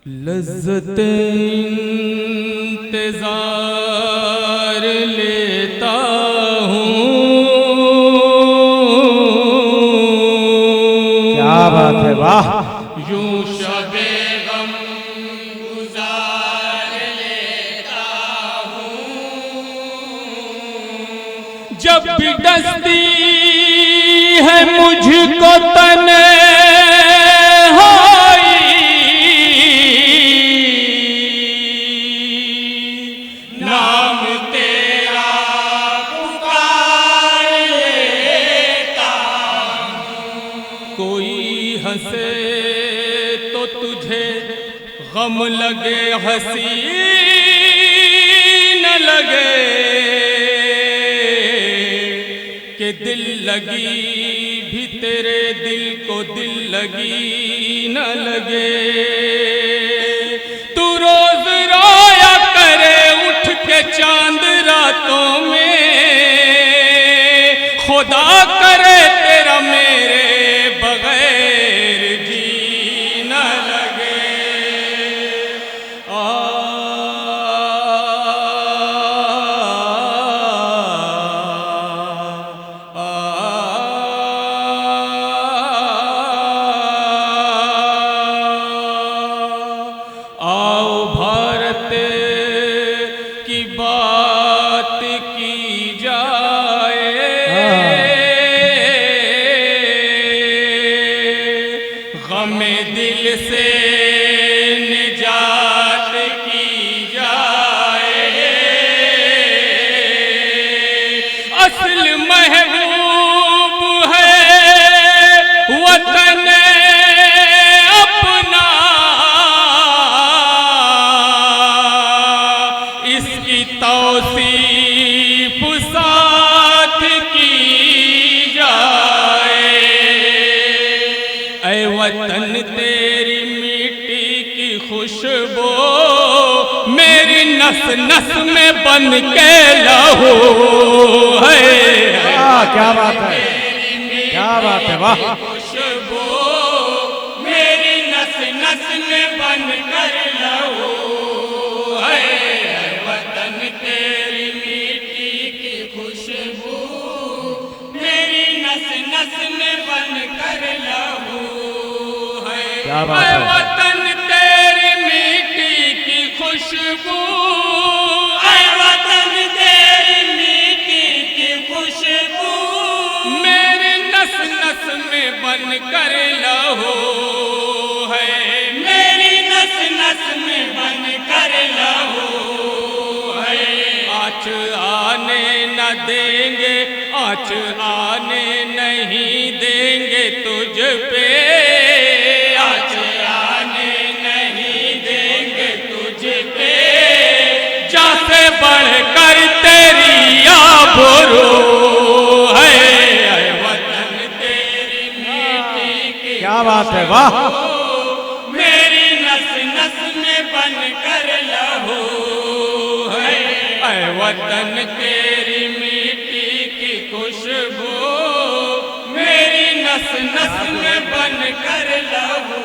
लज़्ज़त इंतज़ार लेता हूँ। क्या बात है, वाह। यूं शबे गम गुजार लेता हूँ। जब भी डसती है मुझको तन्हाई, नाम तेरा पुकार लेता हूँ। कोई हंसे तो तुझे गम लगे, हंसी न लगे कि दिल लगी भी तेरे दिल को दिल लगी न लगे। तू रोज रोया करे उठ के चांद रातों में, खुदा करे तेरा मेरे बगैर जी न लगे। आओ भारत की बात की जाए, गमे दिल से निजात की जाए। असल महबूब है वतन अपना, इसकी तौसीफ साथ की जाए। ऐ वतन तेरी मिट्टी की खुशबू मेरी नस नस में बन के लहू है। क्या बात है, क्या बात है, वाह। खुशबू मेरी नस नस में बन कर लहू है। वतन तेरी मिट्टी की खुशबू मेरी नस नस में बन कर लहू है। क्या बात है। वतन तेरी मिट्टी की खुशबू, ऐ वतन तेरी मिट्टी की खुशबू मेरी नस नस में बन कर लहू है। मेरी नस नस में बन कर लहू है। आँच आने न देंगे, आँच आने नहीं देंगे तुझ पे, आँच आने नहीं देंगे तुझ पे। जा से बढ़कर तेरी आबरू है। वतन तेरी मिट्टी की क्या बात है, वाह। मेरी नस नस में बन कर लहू है। ऐ वतन तेरी मिट्टी की खुशबू मेरी नस नस में बन कर लहू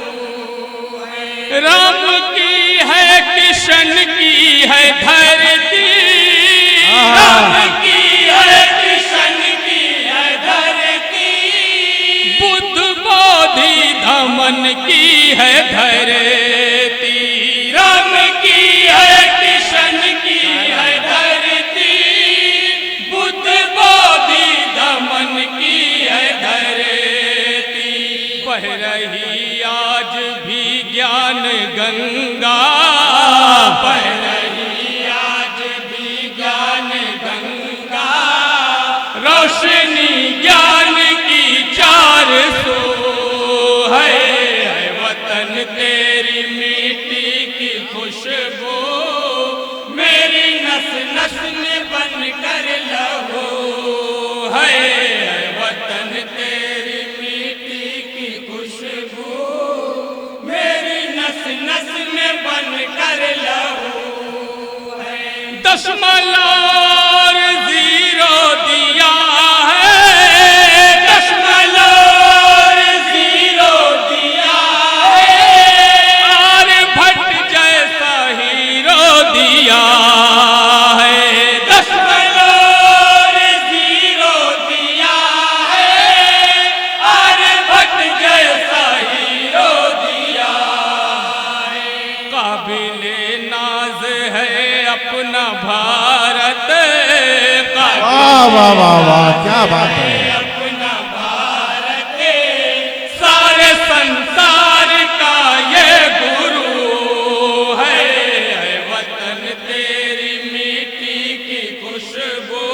है। राम की है किशन की है धरती, राम की है किशन की है धरती, बुद्ध बोधि धमन की है धरती। राम की है किशन की है धरती, बुद्ध बोधि धमन की है धरती। बह रही आज भी ज्ञान गंगा, बह रही आज भी ज्ञान गंगा। रोशनी ज्ञान की 400 है। वतन तेरी मिट्टी की खुशबू मेरी नस नस में बन कर लहू है। वतन तेरी मिट्टी की खुशबू मेरी नस नस में बन कर लहू है। दशमलव 0 दिया है, दशमलव 0 दिया है। आर्यभट्ट वाह वाह वाह, क्या बात है। अपना भारत सारे संसार का ये गुरु है। वतन तेरी मिट्टी की खुशबू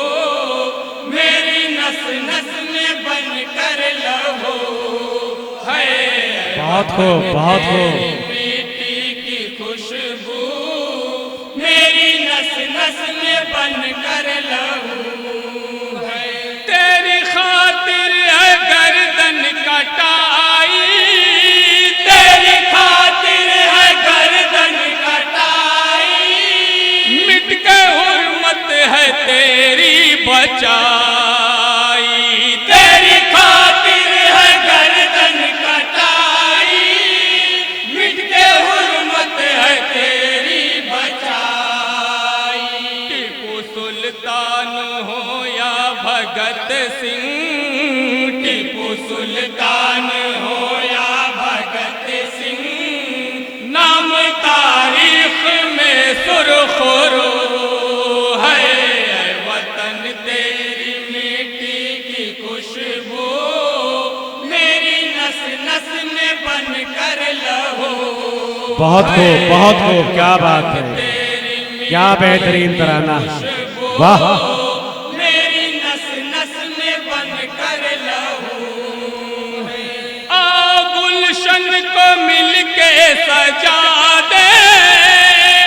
मेरी नस नस में बन कर लहो है। बहुत खूब, बहुत खूब। मिट्टी की खुशबू मेरी नस नस में बन कर लहू है। तेरी खातिर है गर्दन कटाई, तेरी खातिर है गर्दन कटाई, मिट के हुर्मत है तेरी बचाई। तेरी खातिर है गर्दन कटाई, मिट के हुर्मत है तेरी बचाई। टीपू सुल्तान हो या भगत सिंह, टीपू सुल्तान हो या भगत सिंह, नाम तारीख में सुरखरू है। वतन तेरी मिट्टी की खुशबू मेरी नस नस में बन कर लहो। बहुत खूब, बहुत खूब, क्या बात है, क्या बेहतरीन तराना। वाह, मेरी नस नस में बन कर लहू है। आ गुलशन को मिल के सजा दे,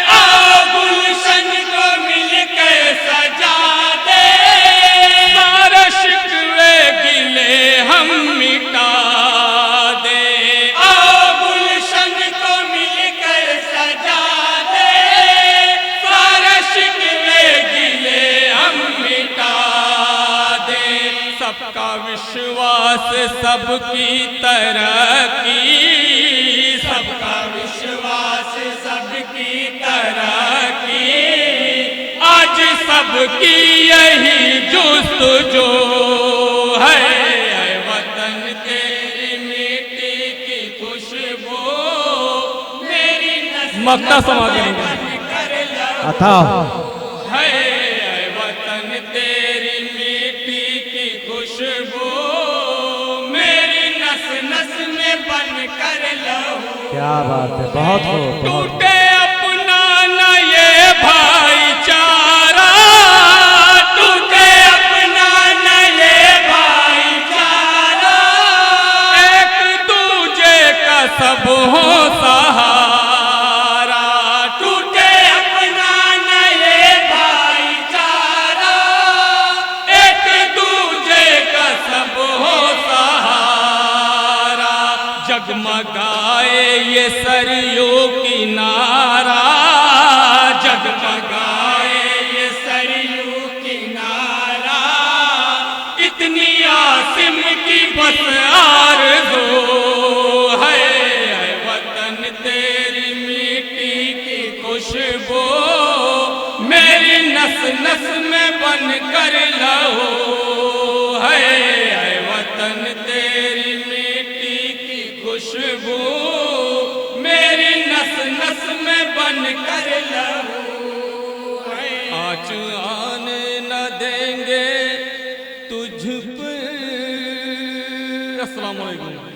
आ गुलशन को मिल के सजा दे, सारे शिकवे गिले हम मिटा दे। आ गुलशन को मिल कर सजा दे, सारे शिकवे गिले हम मिटा दे। सबका विश्वास सबकी तरक्की, सबका विश्वास सबकी तरक्की, आज सबकी यही जुस्तजू है। वतन तेरी मिट्टी की खुशबू मेरी नस मक्ता समागम अथा है। वतन तेरी मिट्टी की खुशबू मेरी नस नस में बन कर लहू। क्या बात है, बहुत खूब, बहुत खूब। टूटे अपना न ये भाईचारा, टूटे अपना न ये भाईचारा, एक दूजे का सब हो सहारा। टूटे अपना न ये भाईचारा, एक दूजे का सब हो सहारा। जगमगाए ये सरयू किनारा, जगमगाए ये सरयू किनारा, इतनी आसिम की बस आरज़ू है। वतन तेरी मिट्टी की खुशबू मेरी नस नस में बन कर लहो है। वतन तेरी मिट्टी की खुशबू मेरी नस नस में बन कर लहू है। आँच आने न देंगे तुझ पर। अस्सलाम वालेकुम।